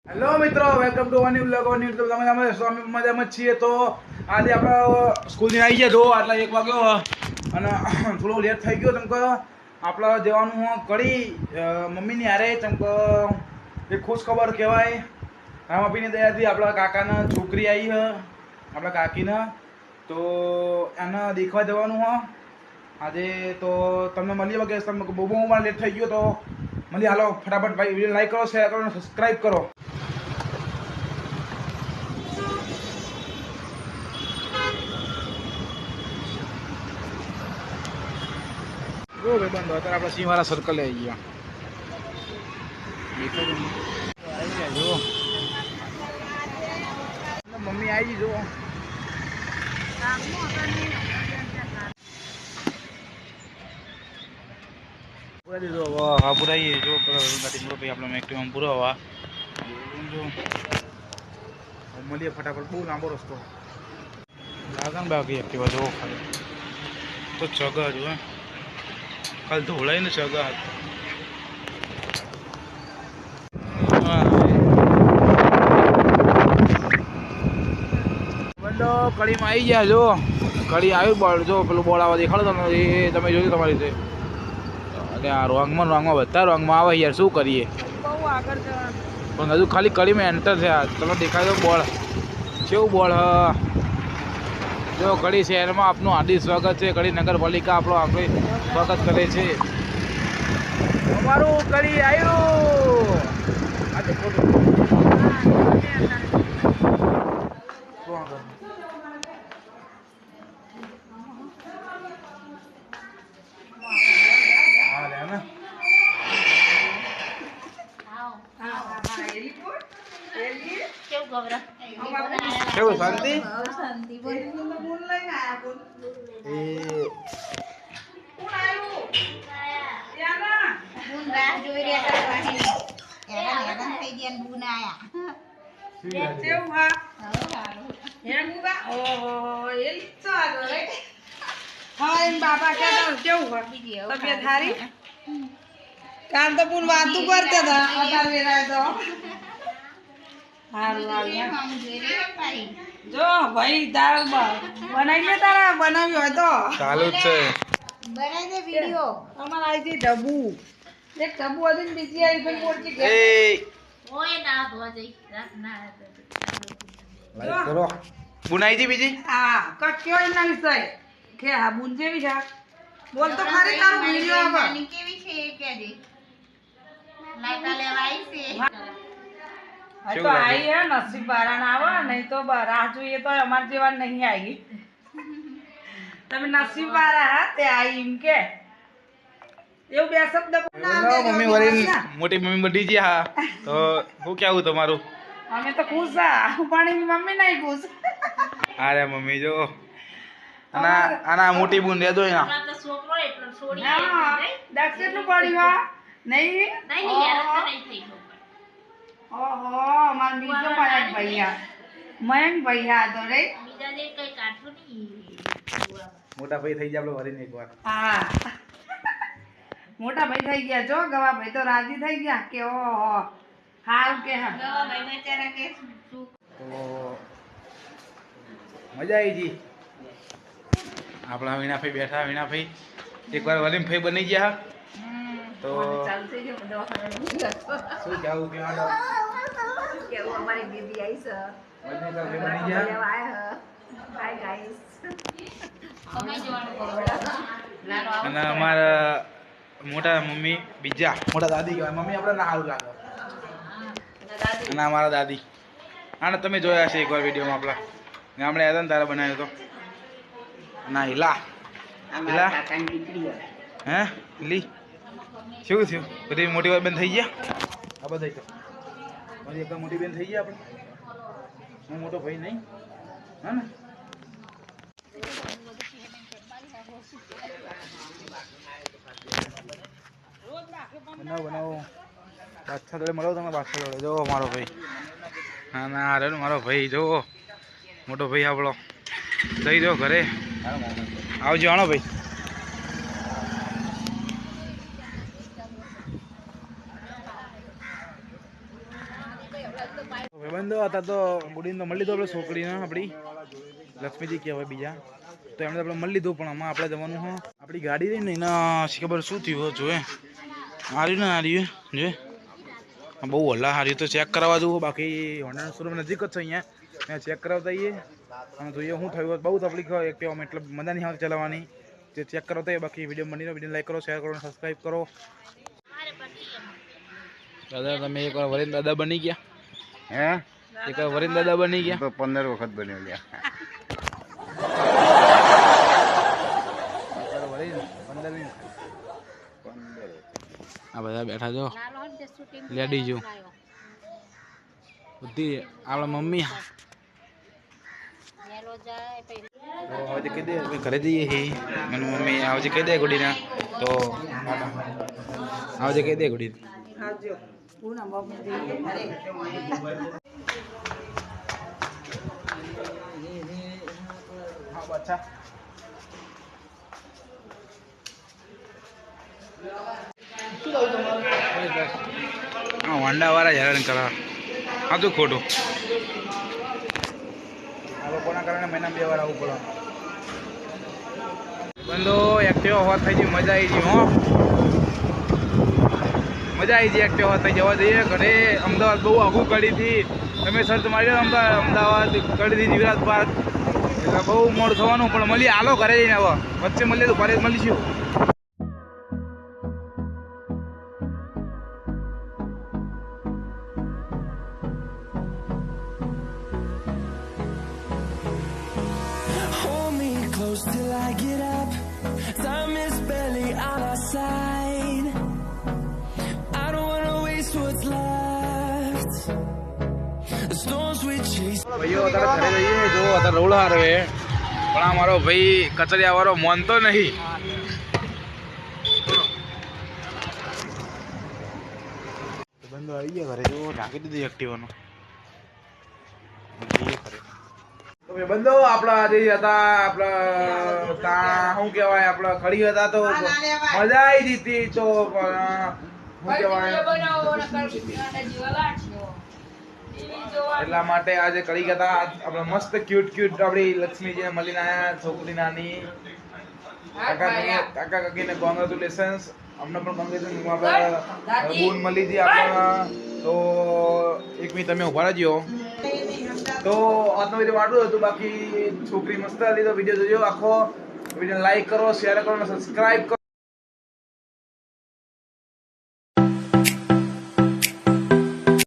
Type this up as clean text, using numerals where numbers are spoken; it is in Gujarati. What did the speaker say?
હેલો મિત્રો, welcome to one blog on YouTube. તમે સ્વામી મજામાં છીએ. તો આજે આપણે સ્કૂલથી આવી ગયા જો આટલા 1 વાગ્યો અને થોડું લેટ થઈ ગયો. તમકો આપણે જવાનું કડી મમ્મીની હારે. તમકો એક ખુશ ખબર કહેવાય. રામાપીની દયાથી આપણા કાકાના છોકરી આવી હ, આપણા કાકીના. તો એને દેખવા જવાનું હ આજે. તો તમને મળી વગે તમે બહુ લેટ થઈ ગયો. તો મળી હાલો ફટાફટ ભાઈ, વિડીયો લાઈક કરો, શેર કરો અને સબસ્ક્રાઈબ કરો. જો ભાઈ બંધ અત્યારે આપણે સિંહવાળા સર્કલ આવી ગયા. જો મમ્મી આવી જો. પૂરા દીધો હા પુરાઈએ જો ગાડી ભાઈ આપણે મેક્સિમમ પૂરો હવા જો મળીએ ફટાફટ. બહુ લાંબો રસ્તો લાગે ને બાકી એક્ટિવા જો ખાલી તો ચગા જો ખાલી ધોળાય ને ચગા બંધો કડીમાં આવી ગયા. જો કડી આવ્યું બોર્ડ, જો પેલું બોર્ડ આવે દેખાડો તમને, એ તમે જોયું તમારી રીતે. અને આ રોંગમાં બધા રોંગમાં આવે યાર, શું કરીએ. પણ હજુ ખાલી કડીમાં એન્ટર થયા. તમને દેખાય તો બોર્ડ કેવું બોર્ડ હ. જો કડી શહેરમાં આપનું હાર્દિક સ્વાગત છે. કડી નગરપાલિકા આપણે સ્વાગત કરે છે. અમારું કડી આવ્યું. કેવું શાંતિ? તબિયત હારી? કાલ તો પૂર વાતું કરતા હતા. અતાર વેરાય તો જો ભાઈ દાળ બનાવી લે. તારા બનાવ્યું હોય તો ચાલુ જ છે. બનાવી દે વિડિયો. અમાર આવી ગઈ ઢબુ. એક ઢબુ હતી ને બીજી આવી ગઈ મોટી કે ઓય ના ધોવા જઈ રાત ના લાઈક કરો. બુનાઈજી બીજી હા કટ્યો એના વિષય કે હા બુન જેવી છે. બોલ તો ખરી તારો વિડિયો હવે કેવી છે એ કહેજે. લાઈટા લેવાઈ છે. હા તો આઈ હે નસીબ વાળા ના આવે, નહીં તો રાહ જોઈએ તો અમાર જેવા નહીં આવી. તમે નસીબ વાળા હા તે આઈ એમ કે એવું બે શબ્દ મમ્મી વળી મોટી મમ્મી બધી ગયા. તો શું કેવું તમારું? અમે તો ખુશ હા, પણ મમ્મી નહીં ખુશ. અરે મમ્મી જો આના મોટી બુન દે દો એના. છોકરો એટલો છોડી દક્ષ એટલું પડ્યું હા નહીં ઓહો માર બીજો મયંક ભૈયા તો રે મોટા ભાઈ થઈ ગયા આપણે વરીને એકવાર. હા મોટા ભાઈ થઈ ગયા. જો ગવા ભાઈ તો રાજી થઈ ગયા કે ઓહો હાલ કે હા ગવા ભાઈ બેચારા કે તો મજા આવી જી. આપણા વીણાભાઈ બેઠા. વીણાભાઈ એકવાર વલીમ ભાઈ બની ગયા. તો શું કેવું કેવું અમારી બેબી આવી છે. બની ગયા. Hi guys. અને અમારા મોટા મમ્મી બીજા મોટા દાદી કહેવાય. મમ્મી આપણે ના સારું લાગે. અને અમારા દાદી આને તમે જોયા છે એકવાર વિડીયોમાં. આપણા ગામડે આવ્યા ને તારા બનાવ્યો તો ના હિલા હિલા હે હિલી. શું થયું? બધી મોટી વાર બેન થઈ ગયા. આ બધા તો મારી એક મોટી બેન થઈ ગયા. આપણે હું મોટો ભાઈ નહીં હા ને. બનાવો બાદશાહ જોડે મળો તમે. બાદશાહ જોડે જો મારો ભાઈ. હા ના અરે મારો ભાઈ જો મોટો ભાઈ આપણો. જઈ જો ઘરે આવજો આણો ભાઈ. ભાઈબંધો હતા તો ગુડીને તો મળી લીધું આપણે છોકરીને આપણી લક્ષ્મીજી કહેવાય બીજા તો એમને આપણે મળી લીધું પણ આમાં આપણે જવાનું હા આપણી ગાડી રહી ને એના શી ખબર શું થયું જોએ હાર્યું ને હાર્યું જોએ બહુ હલ્લા હાર્યું તો ચેક કરાવવા જવું બાકી હોન્ડા શોરૂમ નજીક જ છે અહીંયા ચેક કરાવતા આવીએ અને જોઈએ શું થયું બહુ તકલીફ હોય એક કહેવામાં એટલે મજા નહીં આવે ચલાવવાની તે ચેક કરાવતા આવીએ બાકી વિડીયો લાઈક કરો શેર કરો અને સબસ્ક્રાઈબ કરો દાદા તમે એકવાર વરીન દાદા બની ગયા હે એકવાર વરીન દાદા બની ગયા તો 15 વખત બન્યો લ્યા આ બધા બેઠા જો લેડી જો બધી આપણા મમ્મી આવજે કહી દે ઘરે જઈએ હી મને મમ્મી આવજે કહી દે ગુડીના તો આવજે કહી દે ગુડી આવજો પૂના મમ્મી જઈએ ઘરે હા બચ્ચા હા હોન્ડા વાળા હેરાન કરા આ તો ખોટું આ લોકોના કારણે મહિના 2 વાર આવવું પડે બંધો એક્ટિવા હોવા થઈ ગઈ મજા આવી ગઈ હો મજા આવી ગઈ એક્ટિવા હોવા થઈ જવા જઈએ ઘરે અમદાવાદ બહુ આઘું કડીથી તમે સર્ચ મારી અમદાવાદ કડીથી જીવરાજ પાર્ક એટલે બહુ મોડું થવાનું પણ મળીએ હાલો ઘરે જઈને હવે વચ્ચે મળીએ તો ઘરે મળીશું Till I get up, time is barely on our side. I don't wanna waste what's left. The storms we chase. ભાઈઓ અત્યારે ઘરે જઈએ જો અત્યારે રોડ હારે પણ આ મારો ભાઈ કચરિયા વાળો માનતો નહીં બંધો આવી ગયા ઘરે જો નાખી દીધી એક્ટિવાનો બંધો આપણા જે હતા આપણા શું કહેવાય આપણા ખડી હતા તો મજા આવી હતી તો શું કહેવાય એટલા માટે આજે કડી હતા આપણા મસ્ત ક્યુટ આપણી લક્ષ્મીજીને મળીને આવ્યા છોકરી નાની કાકા કાકીને કોંગ્રેચ્યુલેશન્સ અમને પણ કોંગ્રેચ્યુલેશન આપણે ગુણ મળી હતી આપણા તો એક મિનિટ તમે ઉભા રહેજો તો આજનો વિડીયો આટલું હતું બાકી છોકરી મસ્ત હતી તો વિડીયો જોજો આખો વિડીયો લાઈક કરો શેર કરો અને સબસ્ક્રાઇબ કરો